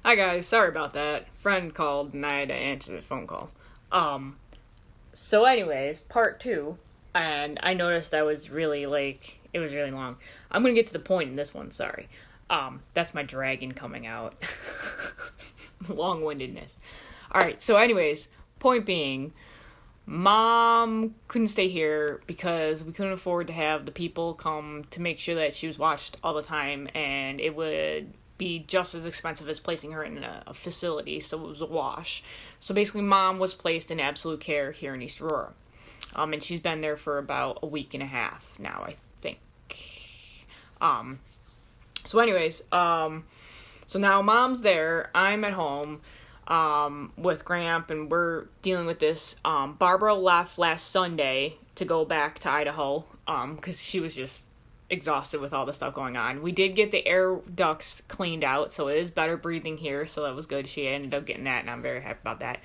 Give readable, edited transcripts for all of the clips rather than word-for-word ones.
Hi guys, sorry about that. Friend called and I had to answer the phone call. Um, so anyways, part two, and I noticed that was really it was really long. I'm gonna get to the point in this one, sorry. That's my dragon coming out. Long-windedness. Alright, so anyways, point being, Mom couldn't stay here because we couldn't afford to have the people come to make sure that she was watched all the time, and it would be just as expensive as placing her in a facility, so it was a wash. So basically, Mom was placed in absolute care here in East Aurora. And she's been there for about a week and a half now, I think. Um, so anyways, so now Mom's there, I'm at home, with Gramp, and we're dealing with this. Barbara left last Sunday to go back to Idaho, because she was just exhausted with all the stuff going on. We did get the air ducts cleaned out, so it is better breathing here, so that was good. She ended up getting that, and I'm very happy about that.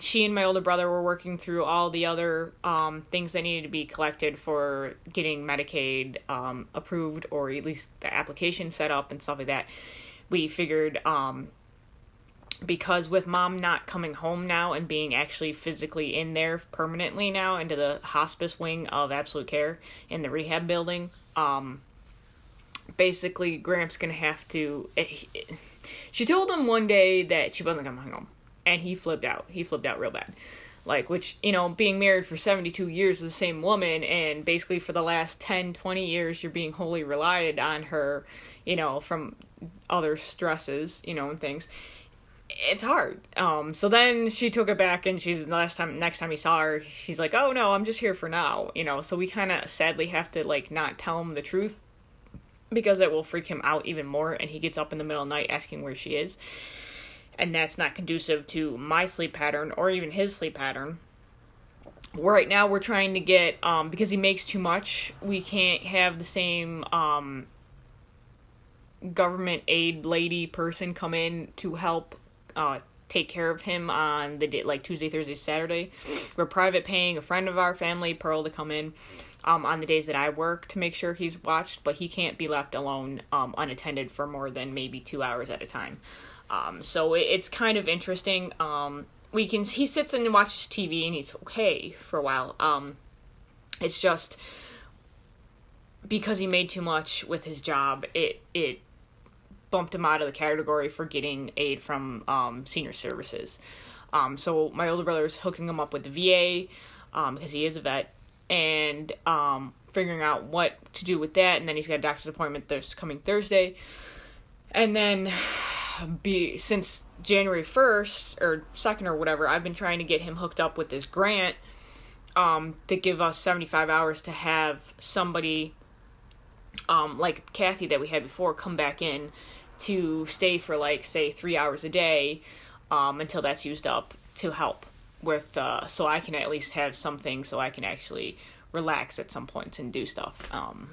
She and my older brother were working through all the other things that needed to be collected for getting Medicaid approved, or at least the application set up and stuff like that. We figured because with Mom not coming home now and being actually physically in there permanently now into the hospice wing of Absolute Care in the rehab building, basically Gramps gonna have to. She told him one day that she wasn't coming home, and he flipped out. He flipped out real bad. Which, being married for 72 years to the same woman, and basically for the last 10, 20 years, you're being wholly relied on her, from other stresses, and things. It's hard. So then she took it back, and next time he saw her, she's like, oh no, I'm just here for now, so we kind of sadly have to, not tell him the truth, because it will freak him out even more, and he gets up in the middle of the night asking where she is. And that's not conducive to my sleep pattern or even his sleep pattern. Right now we're trying to get, because he makes too much, we can't have the same government aid lady person come in to help take care of him on the day, Tuesday, Thursday, Saturday. We're private paying a friend of our family, Pearl, to come in on the days that I work to make sure he's watched, but he can't be left alone unattended for more than maybe 2 hours at a time. So it's kind of interesting. He sits and watches TV and he's okay for a while. It's just because he made too much with his job, it bumped him out of the category for getting aid from senior services. So my older brother's hooking him up with the VA, because he is a vet, and figuring out what to do with that. And then he's got a doctor's appointment this coming Thursday. And then since January 1st or 2nd or whatever, I've been trying to get him hooked up with this grant to give us 75 hours to have somebody like Kathy that we had before come back in to stay for say 3 hours a day until that's used up, to help with so I can at least have something so I can actually relax at some points and do stuff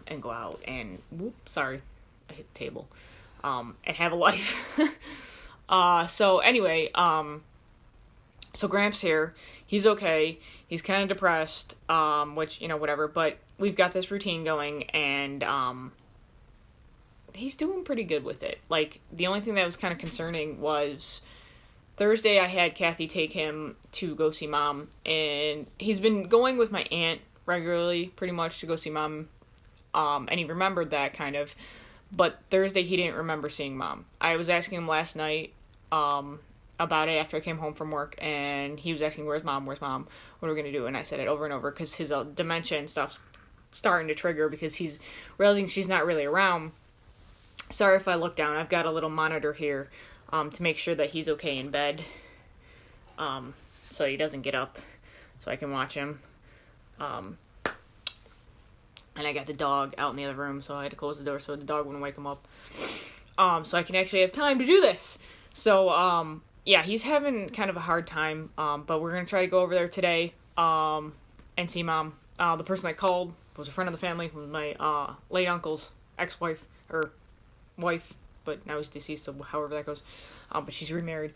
and go out and sorry, I hit the table. And have a life. So anyway, so Gramps here, he's okay, he's kind of depressed, which, whatever, but we've got this routine going, and, he's doing pretty good with it. The only thing that was kind of concerning was Thursday I had Kathy take him to go see Mom, and he's been going with my aunt regularly, pretty much, to go see Mom, and he remembered that, kind of. But Thursday, he didn't remember seeing Mom. I was asking him last night about it after I came home from work, and he was asking, where's Mom? What are we going to do? And I said it over and over, because his dementia and stuff's starting to trigger, because he's realizing she's not really around. Sorry if I look down. I've got a little monitor here to make sure that he's okay in bed, so he doesn't get up, so I can watch him. And I got the dog out in the other room, so I had to close the door so the dog wouldn't wake him up. So I can actually have time to do this. So, yeah, he's having kind of a hard time, but we're going to try to go over there today, and see Mom. The person I called was a friend of the family, was my, late uncle's ex-wife, or wife, but now he's deceased, so however that goes. But she's remarried.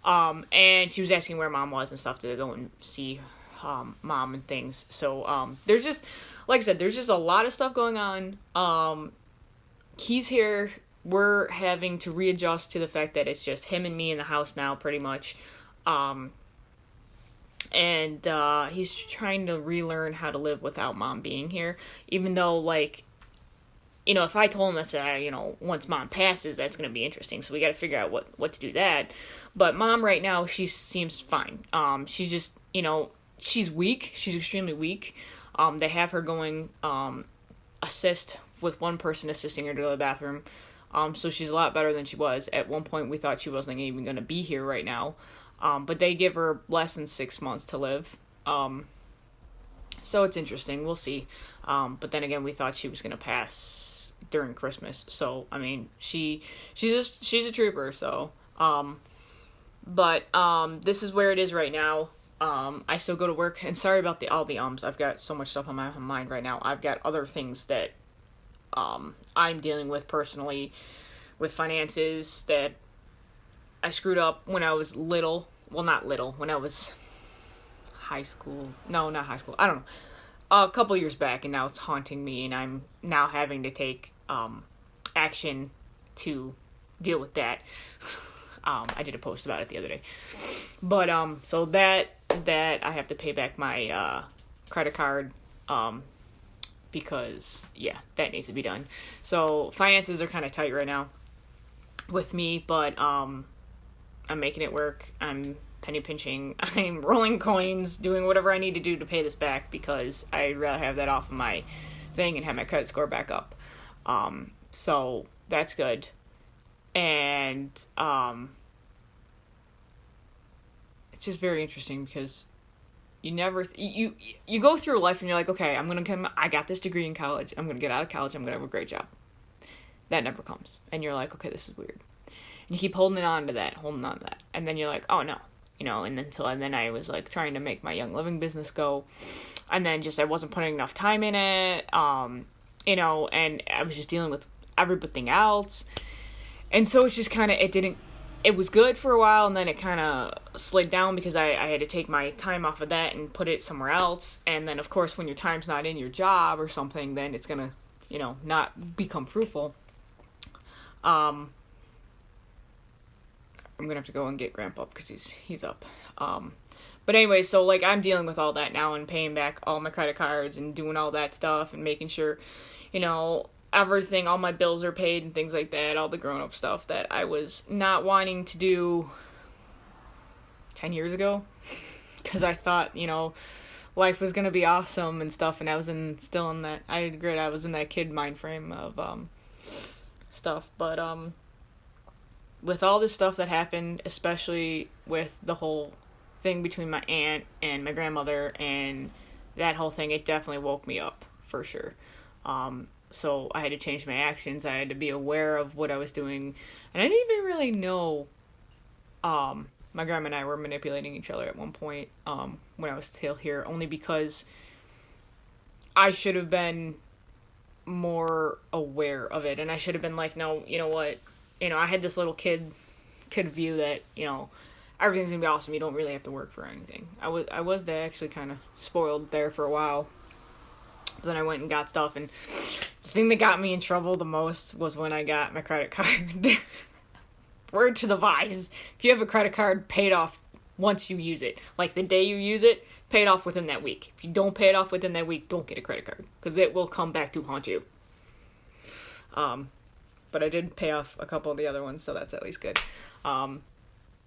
And she was asking where Mom was and stuff to go and see, Mom and things. So, there's just, like I said, there's just a lot of stuff going on. He's here we're having to readjust to the fact that it's just him and me in the house now, pretty much. And he's trying to relearn how to live without mom being here, even though, like, if I told him that, once mom passes, that's going to be interesting. So we got to figure out what to do that. But mom right now, she seems fine. She's just, she's weak. She's extremely weak. They have her going assist with one person assisting her to the bathroom. So she's a lot better than she was. At one point, we thought she wasn't even going to be here right now. But they give her less than 6 months to live. So it's interesting. We'll see. But then again, we thought she was going to pass during Christmas. So, I mean, she's a trooper, so. But this is where it is right now. I still go to work, and sorry about all the ums. I've got so much stuff on my mind right now. I've got other things that I'm dealing with personally, with finances, that I screwed up when I was little. Well, not little, when I was high school. No, not high school. I don't know. A couple years back, and now it's haunting me, and I'm now having to take action to deal with that. I did a post about it the other day. But, so that I have to pay back my credit card, because, yeah, that needs to be done. So, finances are kind of tight right now with me, but I'm making it work. I'm penny pinching. I'm rolling coins, doing whatever I need to do to pay this back, because I'd rather have that off of my thing and have my credit score back up. So that's good. And it's just very interesting, because you never you go through life and you're like, okay, I got this degree in college. I'm gonna get out of college. I'm gonna have a great job. That never comes, and you're like, okay, this is weird. And you keep holding on to that, and then you're like, oh no, and then I was like trying to make my Young Living business go, and then just I wasn't putting enough time in it, and I was just dealing with everything else, and so it's just kind of it was good for a while, and then it kind of slid down because I had to take my time off of that and put it somewhere else, and then of course when your time's not in your job or something, then it's gonna not become fruitful. I'm gonna have to go and get Grandpa because he's up. But anyway, so like I'm dealing with all that now and paying back all my credit cards and doing all that stuff and making sure, everything, all my bills are paid and things like that, all the grown-up stuff that I was not wanting to do 10 years ago, because I thought, life was gonna be awesome and stuff, and I was still in that, I agree, I was in that kid mind frame of stuff, but with all this stuff that happened, especially with the whole thing between my aunt and my grandmother and that whole thing, it definitely woke me up, for sure. So I had to change my actions. I had to be aware of what I was doing. And I didn't even really know my grandma and I were manipulating each other at one point when I was still here, only because I should have been more aware of it. And I should have been like, no, you know what? I had this little kid view that, everything's gonna be awesome. You don't really have to work for anything. I was actually kind of spoiled there for a while. But then I went and got stuff, and the thing that got me in trouble the most was when I got my credit card. Word to the wise. If you have a credit card, pay it off once you use it. Like the day you use it, pay it off within that week. If you don't pay it off within that week, don't get a credit card, because it will come back to haunt you. But I did pay off a couple of the other ones, so that's at least good.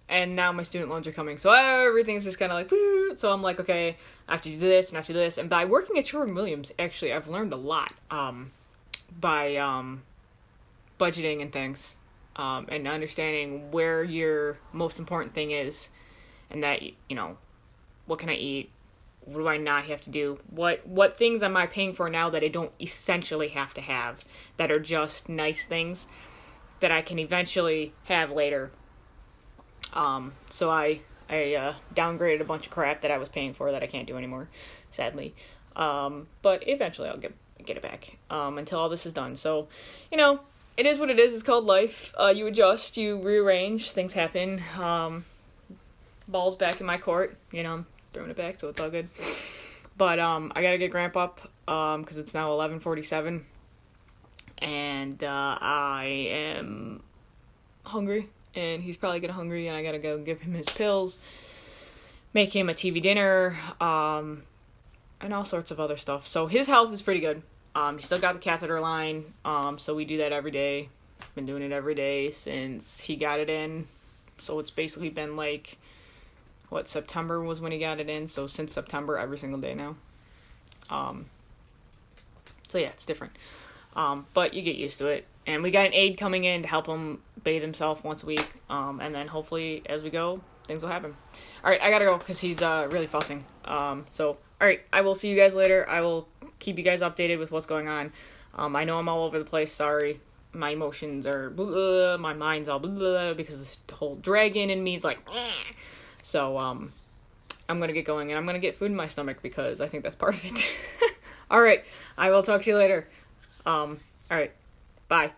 And now my student loans are coming, so everything's just kind of like, so I'm like, okay, I have to do this, and I have to do this, and by working at Sherwin-Williams, actually, I've learned a lot, by, budgeting and things, and understanding where your most important thing is, and that, what can I eat, what do I not have to do, what things am I paying for now that I don't essentially have to have, that are just nice things, that I can eventually have later. So I downgraded a bunch of crap that I was paying for that I can't do anymore, sadly. But eventually I'll get it back, until all this is done. So, it is what it is. It's called life. You adjust, you rearrange, things happen. Ball's back in my court, I'm throwing it back, so it's all good. But, I gotta get Grandpa up, cause it's now 11:47. and I am hungry, and he's probably getting hungry, and I gotta go give him his pills, make him a TV dinner, and all sorts of other stuff. So his health is pretty good. He still got the catheter line, so we do that every day. Been doing it every day since he got it in. So it's basically been like, September was when he got it in. So since September, every single day now. So yeah, it's different. But you get used to it. And we got an aide coming in to help him bathe himself once a week. And then hopefully as we go, things will happen. All right, I gotta go because he's really fussing. So, all right, I will see you guys later. I will keep you guys updated with what's going on. I know I'm all over the place. Sorry. My emotions are blah, my mind's all blah, because this whole dragon in me is like, eh. So, I'm going to get going, and I'm going to get food in my stomach because I think that's part of it. All right, I will talk to you later. All right, bye.